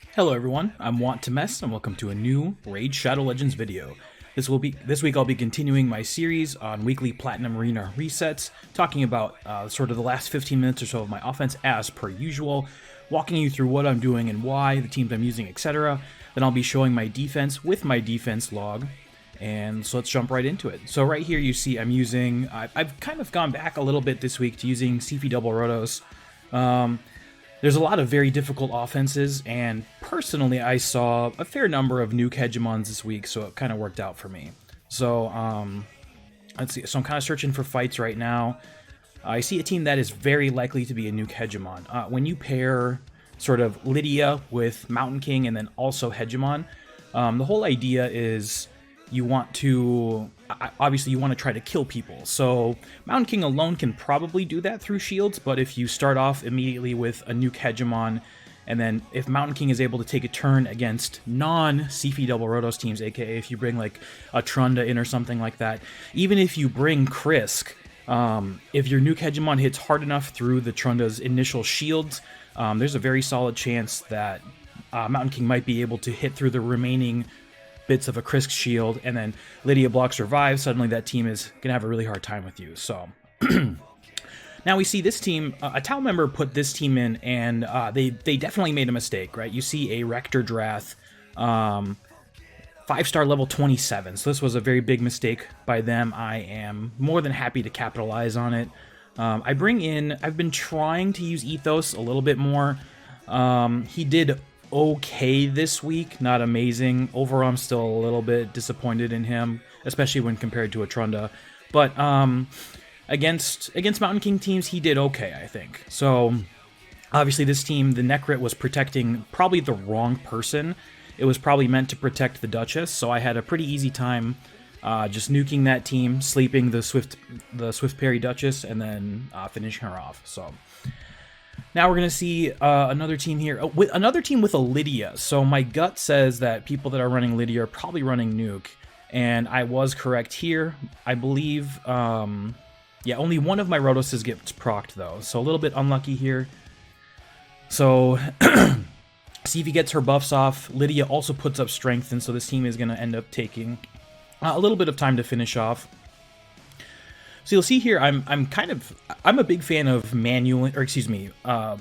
Hello everyone, I'm Want to Mess and welcome to a new Raid Shadow Legends video. This week I'll be continuing my series on weekly Platinum Arena resets, talking about sort of the last 15 minutes or so of my offense as per usual, walking you through what I'm doing and why, the teams I'm using, etc. Then I'll be showing my defense with my defense log, and so let's jump right into it. So right here you see I've kind of gone back a little bit this week to using Siphi Double Rotos. There's a lot of very difficult offenses, and personally, I saw a fair number of nuke hegemons this week, so it kind of worked out for me. So, let's see. So I'm kind of searching for fights right now. I see a team that is very likely to be a nuke hegemon. When you pair sort of Lydia with Mountain King and then also hegemon, the whole idea is you want to obviously you want to try to kill people. So Mountain King alone can probably do that through shields, but if you start off immediately with a nuke hegemon, and then if Mountain King is able to take a turn against non-Siphi Double Rotos teams, aka if you bring like a Trunda in or something like that, even if you bring Krisk, if your nuke hegemon hits hard enough through the Trunda's initial shields, there's a very solid chance that Mountain King might be able to hit through the remaining bits of a Krisk shield, and then Lydia blocks revive. Suddenly that team is gonna have a really hard time with you. So now we see this team, a Tau member put this team in, and they definitely made a mistake, right? You see a Rector Drath, 5-star level 27, so this was a very big mistake by them. I am more than happy to capitalize on it. I've been trying to use Ethos a little bit more. He did okay this week, not amazing. Overall, I'm still a little bit disappointed in him, especially when compared to a Trunda. But against Mountain King teams, he did okay, I think. So obviously this team, the Necrit was protecting probably the wrong person. It was probably meant to protect the Duchess, so I had a pretty easy time just nuking that team, sleeping the Swift Parry Duchess, and then finishing her off. So now we're going to see another team here, another team with a Lydia. So my gut says that people that are running Lydia are probably running Nuke, and I was correct here. I believe, yeah, only one of my Rotoses gets procced, though, so a little bit unlucky here. So Siphi gets her buffs off. Lydia also puts up strength, and so this team is going to end up taking a little bit of time to finish off. So you'll see here, I'm a big fan of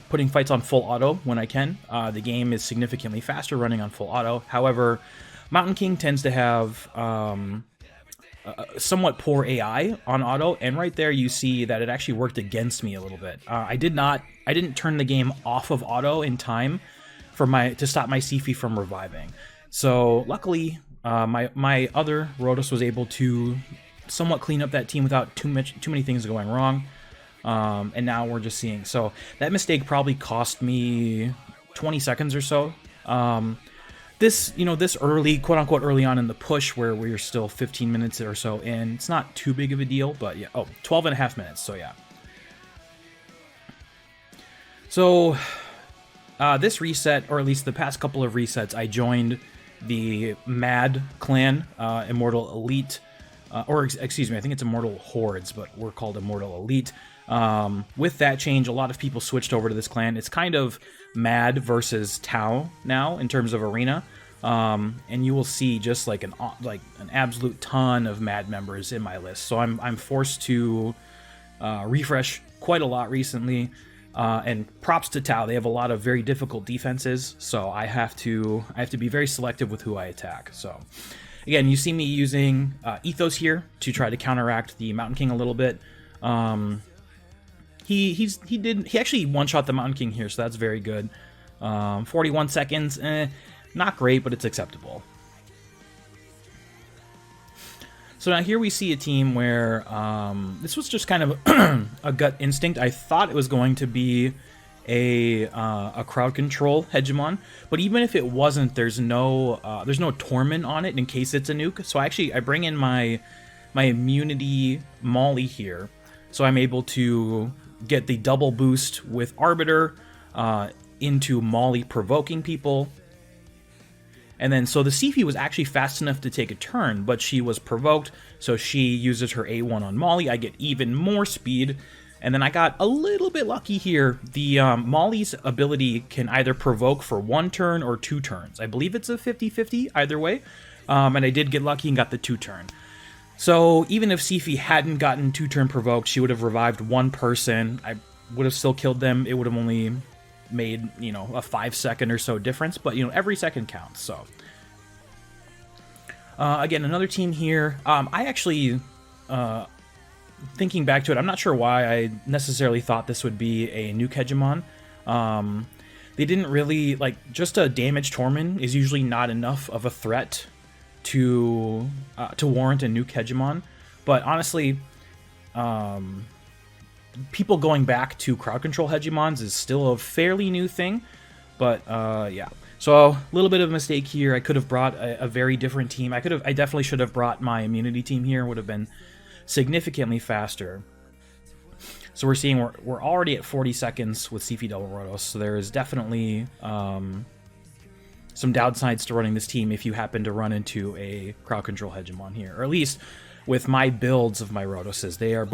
putting fights on full auto when I can. The game is significantly faster running on full auto. However, Mountain King tends to have somewhat poor AI on auto, and right there you see that it actually worked against me a little bit. I didn't turn the game off of auto in time to stop my Siphi from reviving. So luckily, my other Rotos was able to somewhat clean up that team without too many things going wrong, and now we're just seeing. So that mistake probably cost me 20 seconds or so. This early, quote unquote, early on in the push, where we're still 15 minutes or so in, it's not too big of a deal, but yeah. 12 and a half minutes. So yeah. So this reset, or at least the past couple of resets, I joined the Mad Clan, Immortal Elite. Excuse me, I think it's Immortal Hordes, but we're called Immortal Elite. With that change, a lot of people switched over to this clan. It's kind of Mad versus Tau now in terms of arena, and you will see just like an absolute ton of Mad members in my list. So I'm forced to refresh quite a lot recently. And props to Tau, they have a lot of very difficult defenses, so I have to be very selective with who I attack. So again, you see me using Ethos here to try to counteract the Mountain King a little bit. He actually one-shot the Mountain King here, so that's very good. 41 seconds, not great, but it's acceptable. So now here we see a team where this was just kind of a gut instinct. I thought it was going to be a crowd control hegemon, but even if it wasn't, there's no Torment on it in case it's a nuke. So I bring in my immunity Molly here, so I'm able to get the double boost with Arbiter into Molly provoking people. And then, so the Siphi was actually fast enough to take a turn, but she was provoked, so she uses her A1 on Molly. I get even more speed, And then I got a little bit lucky here. The Molly's ability can either provoke for 1 turn or 2 turns. I believe it's a 50-50 either way. And I did get lucky and got the 2 turn. So even if Siphi hadn't gotten 2 turn provoked, she would have revived 1 person. I would have still killed them. It would have only made, you know, a 5-second or so difference. But, you know, every second counts. So again, another team here. I actually... thinking back to it, I'm not sure why I necessarily thought this would be a nuke hegemon. They didn't really, like, just a damaged Tormund is usually not enough of a threat to warrant a nuke hegemon. But honestly, people going back to crowd control hegemons is still a fairly new thing. But yeah, so a little bit of a mistake here. I could have brought a very different team. I definitely should have brought my immunity team here. Would have been significantly faster. So we're seeing we're already at 40 seconds with Siphi Double Rotos, so there is definitely some downsides to running this team if you happen to run into a crowd control hegemon here, or at least with my builds of my Rotoses. They're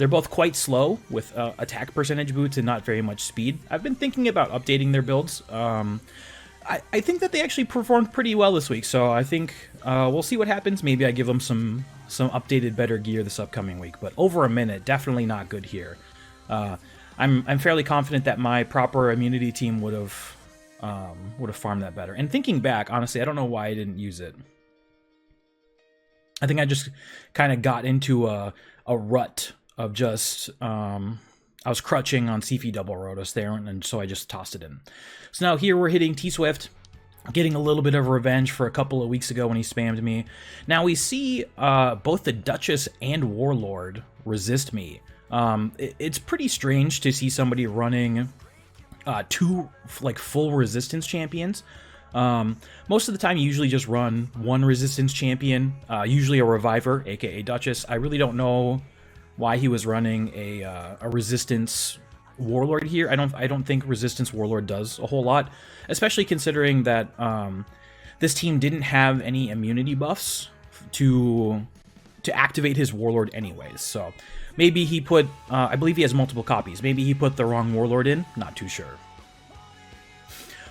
both quite slow with attack percentage boots and not very much speed. I've been thinking about updating their builds. I think that they actually performed pretty well this week, so I think we'll see what happens. Maybe I give them some updated, better gear this upcoming week. But over a minute, definitely not good here. I'm fairly confident that my proper immunity team would have farmed that better. And thinking back, honestly, I don't know why I didn't use it. I think I just kind of got into a rut of just I was crutching on Siphi Double Rotos there, and so I just tossed it in. So now here we're hitting T-Swift, getting a little bit of revenge for a couple of weeks ago when he spammed me. Now we see both the Duchess and Warlord resist me. It's pretty strange to see somebody running 2 like full resistance champions. Most of the time you usually just run 1 resistance champion, usually a reviver, aka Duchess. I really don't know why he was running a resistance warlord here. I don't think resistance warlord does a whole lot, especially considering that this team didn't have any immunity buffs to activate his warlord anyways. So maybe he put I believe he has multiple copies. Maybe he put the wrong warlord in. Not too sure.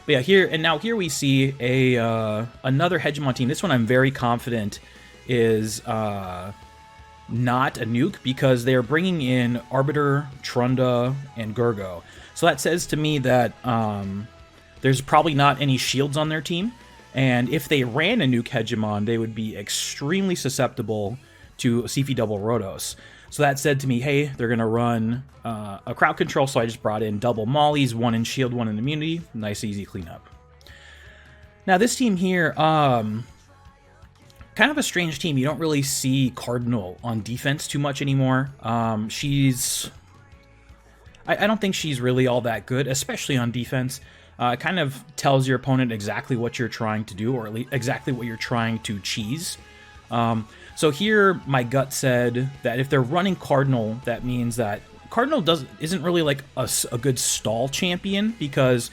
But yeah, here we see another hegemon team. This one I'm very confident is not a nuke, because they're bringing in Arbiter, Trunda, and Gurgo. So that says to me that there's probably not any shields on their team, and if they ran a nuke hegemon, they would be extremely susceptible to Siphi Double Rotos. So that said to me, hey, they're going to run a crowd control, so I just brought in double Mollies, 1 in shield, 1 in immunity. Nice, easy cleanup. Now this team here, kind of a strange team. You don't really see Cardinal on defense too much anymore. I don't think she's really all that good, especially on defense. It kind of tells your opponent exactly what you're trying to do, or at least exactly what you're trying to cheese. So here, my gut said that if they're running Cardinal, that means that Cardinal isn't really like a good stall champion, because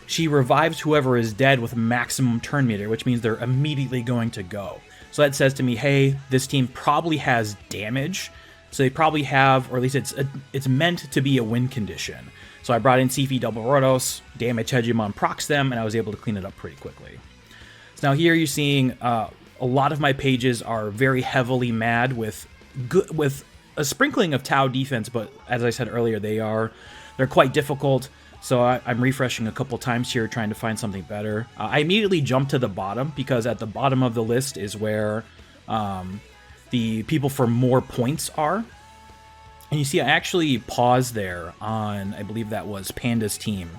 she revives whoever is dead with maximum turn meter, which means they're immediately going to go. So that says to me, hey, this team probably has damage. So they probably have, or at least it's meant to be a win condition. So I brought in Siphi Double Rotos, damage hegemon procs them, and I was able to clean it up pretty quickly. So now here you're seeing a lot of my pages are very heavily mad with a sprinkling of Tau defense, but as I said earlier, they're quite difficult. So I'm refreshing a couple times here, trying to find something better. I immediately jumped to the bottom, because at the bottom of the list is where the people for more points are. And you see, I actually paused there on, I believe that was Panda's team.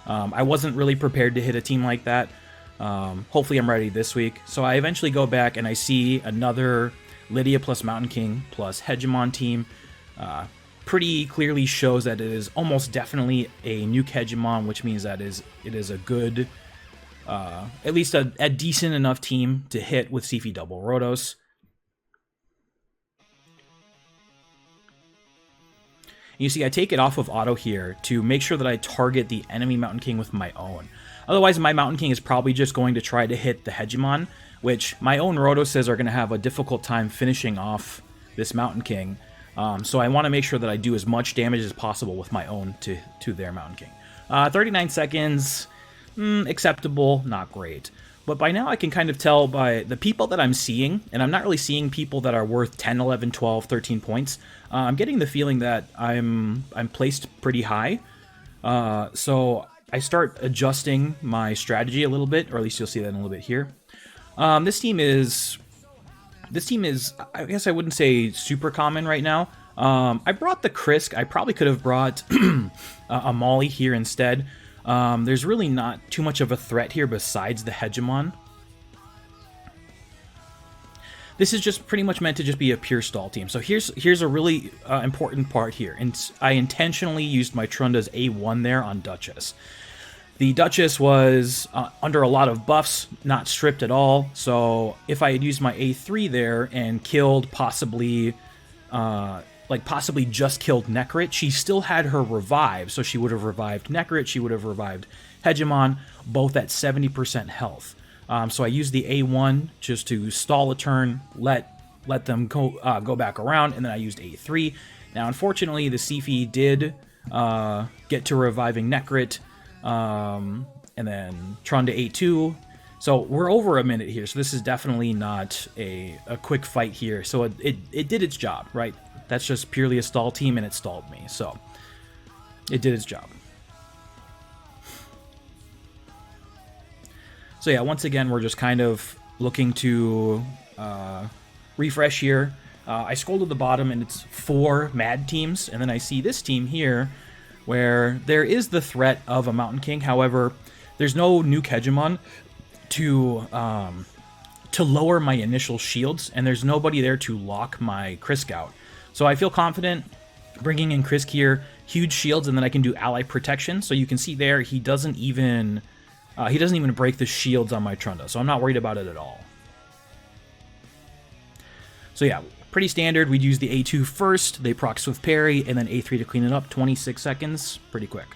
I wasn't really prepared to hit a team like that. Hopefully I'm ready this week. So I eventually go back and I see another Lydia plus Mountain King plus Hegemon team. Pretty clearly shows that it is almost definitely a nuke hegemon, which means that it is a good, at least a decent enough team to hit with Siphi Double Rotos. You see, I take it off of auto here to make sure that I target the enemy Mountain King with my own. Otherwise, my Mountain King is probably just going to try to hit the hegemon, which my own Rotoses are going to have a difficult time finishing off this Mountain King. So I want to make sure that I do as much damage as possible with my own to their Mountain King. 39 seconds, acceptable, not great. But by now I can kind of tell by the people that I'm seeing, and I'm not really seeing people that are worth 10, 11, 12, 13 points. I'm getting the feeling that I'm placed pretty high. So I start adjusting my strategy a little bit, or at least you'll see that in a little bit here. This team is, I guess I wouldn't say super common right now. I brought the Krisk. I probably could have brought a Molly here instead. There's really not too much of a threat here besides the Hegemon. This is just pretty much meant to just be a pure stall team. So here's a really important part here. And I intentionally used my Trunda's A1 there on Duchess. The Duchess was under a lot of buffs, not stripped at all. So if I had used my A3 there and killed possibly just killed Necrit, she still had her revive, so she would have revived Necrit, she would have revived Hegemon, both at 70% health. So I used the A1 just to stall a turn, let them go back around, and then I used A3. Now, unfortunately, the Siphi did get to reviving Necrit, and then Trunda A2. So we're over a minute here, so this is definitely not a quick fight here. So it did its job, right? That's just purely a stall team, and it stalled me. So it did its job. So yeah, once again, we're just kind of looking to refresh here. I scrolled to the bottom, and it's 4 Mad teams, and then I see this team here, where there is the threat of a Mountain King. However, there's no Nuke Hegemon to lower my initial shields, and there's nobody there to lock my Krisk out. So I feel confident bringing in Krisk here, huge shields, and then I can do ally protection. So you can see there, he doesn't even break the shields on my Trunda, so I'm not worried about it at all. So yeah, pretty standard. We'd use the A2 first, they proc Swift Parry, and then A3 to clean it up. 26 seconds, pretty quick.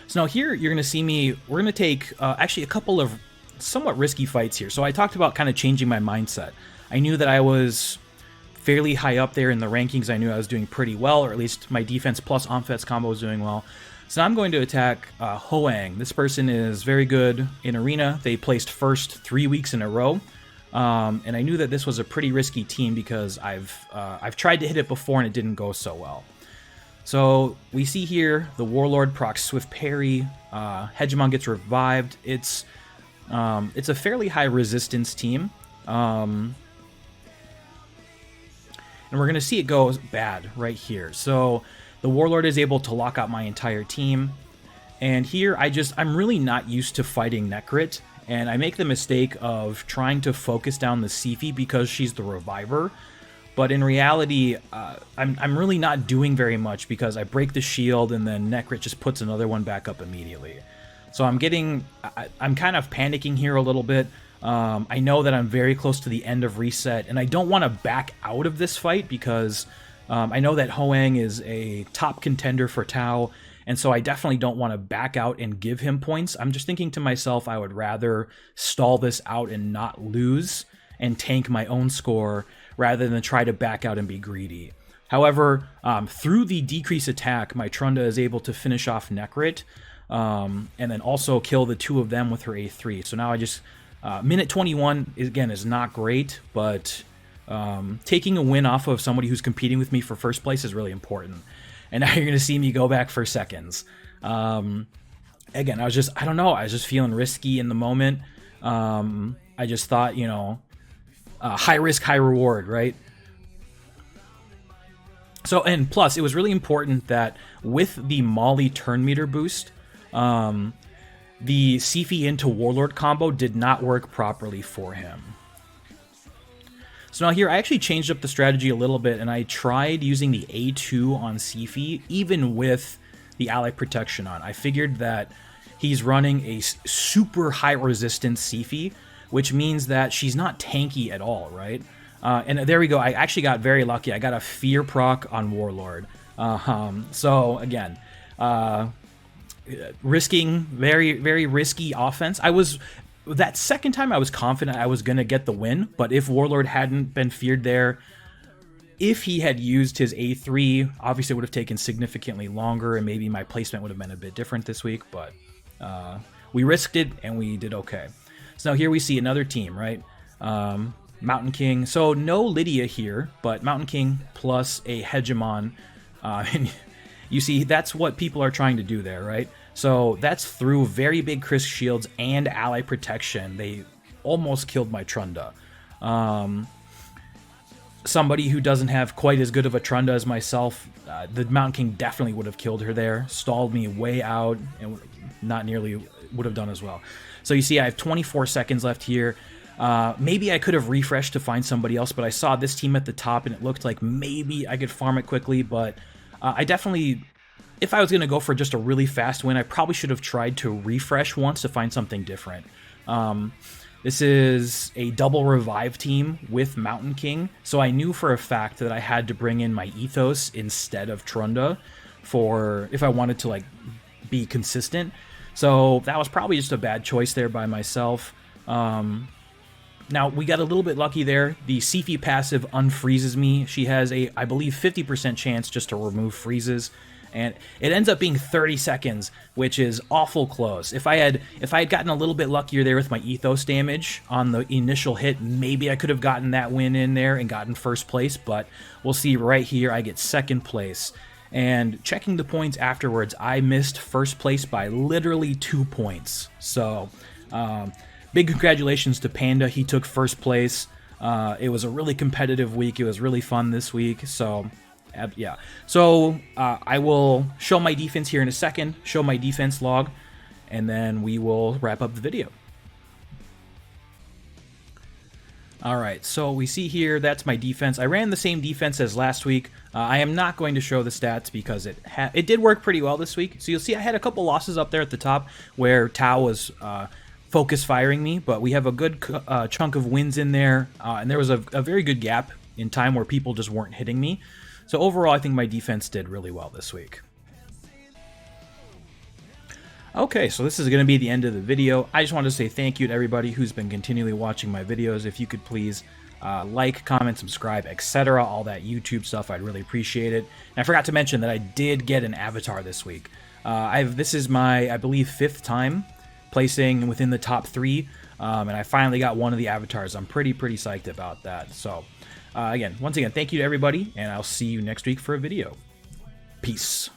So now here, you're going to see me, we're going to take actually a couple of somewhat risky fights here. So I talked about kind of changing my mindset. I knew that I was fairly high up there in the rankings. I knew I was doing pretty well, or at least my defense plus Omfet's combo was doing well. So I'm going to attack Hoang. This person is very good in Arena. They placed first 3 weeks in a row. And I knew that this was a pretty risky team because I've tried to hit it before and it didn't go so well. So we see here the Warlord procs Swift Parry. Hegemon gets revived. It's a fairly high resistance team. And we're going to see it go bad right here. So the Warlord is able to lock out my entire team. And here I'm really not used to fighting Necrit. And I make the mistake of trying to focus down the Siphi because she's the reviver. But in reality, I'm really not doing very much because I break the shield and then Necrit just puts another one back up immediately. So I'm kind of panicking here a little bit. I know that I'm very close to the end of reset, and I don't want to back out of this fight because I know that Hoang is a top contender for Tau, and so I definitely don't want to back out and give him points. I'm just thinking to myself, I would rather stall this out and not lose and tank my own score rather than try to back out and be greedy. However, through the decrease attack, my Trunda is able to finish off Necrit, and then also kill the 2 of them with her A3. So now I just... minute 21, again, is not great, but taking a win off of somebody who's competing with me for first place is really important. And now you're going to see me go back for seconds. Again, I was just feeling risky in the moment. I just thought, high risk, high reward, right? So, and plus, it was really important that with the Molly turn meter boost, the Siphi into Warlord combo did not work properly for him. So now here, I actually changed up the strategy a little bit, and I tried using the A2 on Siphi, even with the ally protection on. I figured that he's running a super high resistance Siphi, which means that she's not tanky at all, right? And there we go. I actually got very lucky. I got a fear proc on Warlord. So again, risking very, very risky offense. That second time I was confident I was going to get the win, but if Warlord hadn't been feared there, if he had used his A3, obviously it would have taken significantly longer, and maybe my placement would have been a bit different this week, but we risked it, and we did okay. So now here we see another team, right? Mountain King. So no Lydia here, but Mountain King plus a Hegemon. And you see, that's what people are trying to do there, right? So that's through very big Krisk shields and ally protection. They almost killed my Trunda. Somebody who doesn't have quite as good of a Trunda as myself, the Mountain King definitely would have killed her there, stalled me way out, and not nearly would have done as well. So you see I have 24 seconds left here. Maybe I could have refreshed to find somebody else, but I saw this team at the top and it looked like maybe I could farm it quickly, but I definitely, if I was going to go for just a really fast win, I probably should have tried to refresh once to find something different. This is a double revive team with Mountain King, so I knew for a fact that I had to bring in my Ethos instead of Trunda for if I wanted to like be consistent. So that was probably just a bad choice there by myself. Now, we got a little bit lucky there. The Siphi passive unfreezes me. She has a, I believe, 50% chance just to remove freezes. And it ends up being 30 seconds, which is awful close. If I had gotten a little bit luckier there with my Ethos damage on the initial hit, maybe I could have gotten that win in there and gotten first place. But we'll see right here, I get second place. And checking the points afterwards, I missed first place by literally 2 points. So, big congratulations to Panda. He took first place. It was a really competitive week. It was really fun this week. So, yeah. So, I will show my defense here in a second, show my defense log, and then we will wrap up the video. All right, so we see here, that's my defense. I ran the same defense as last week. I am not going to show the stats because it did work pretty well this week. So you'll see I had a couple losses up there at the top where Tao was focus firing me, but we have a good chunk of wins in there, and there was a very good gap in time where people just weren't hitting me. So overall, I think my defense did really well this week. Okay, so this is going to be the end of the video. I just wanted to say thank you to everybody who's been continually watching my videos. If you could please like, comment, subscribe, etc., all that YouTube stuff, I'd really appreciate it. And I forgot to mention that I did get an avatar this week. This is my, I believe, 5th time placing within the top 3, and I finally got one of the avatars. I'm pretty psyched about that. So, once again, thank you to everybody, and I'll see you next week for a video. Peace.